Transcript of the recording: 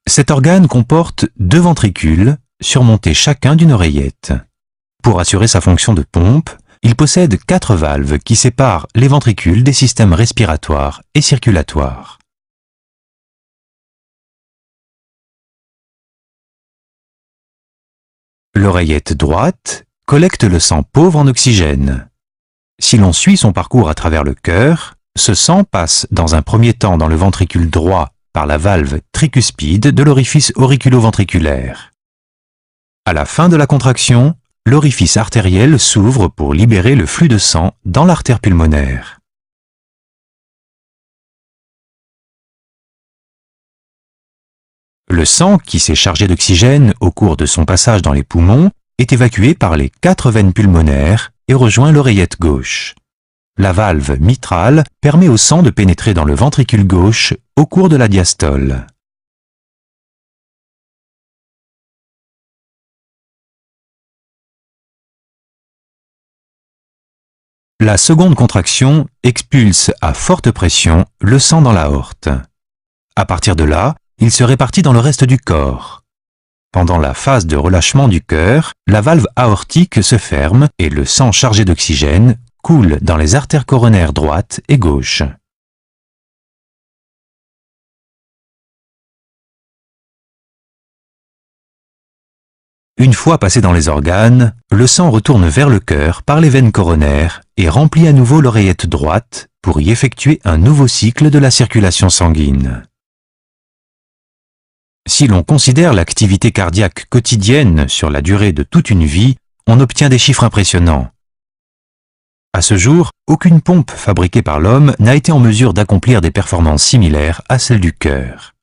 Cet organe comporte 2 ventricules, surmontés chacun d'une oreillette. Pour assurer sa fonction de pompe, il possède 4 valves qui séparent les ventricules des systèmes respiratoires et circulatoires. L'oreillette droite collecte le sang pauvre en oxygène. Si l'on suit son parcours à travers le cœur, ce sang passe dans un premier temps dans le ventricule droit par la valve tricuspide de l'orifice auriculo-ventriculaire. À la fin de la contraction, l'orifice artériel s'ouvre pour libérer le flux de sang dans l'artère pulmonaire. Le sang qui s'est chargé d'oxygène au cours de son passage dans les poumons est évacué par les 4 veines pulmonaires et rejoint l'oreillette gauche. La valve mitrale permet au sang de pénétrer dans le ventricule gauche au cours de la diastole. La seconde contraction expulse à forte pression le sang dans l'aorte. À partir de là, il se répartit dans le reste du corps. Pendant la phase de relâchement du cœur, la valve aortique se ferme et le sang chargé d'oxygène coule dans les artères coronaires droite et gauche. Une fois passé dans les organes, le sang retourne vers le cœur par les veines coronaires et remplit à nouveau l'oreillette droite pour y effectuer un nouveau cycle de la circulation sanguine. Si l'on considère l'activité cardiaque quotidienne sur la durée de toute une vie, on obtient des chiffres impressionnants. À ce jour, aucune pompe fabriquée par l'homme n'a été en mesure d'accomplir des performances similaires à celles du cœur.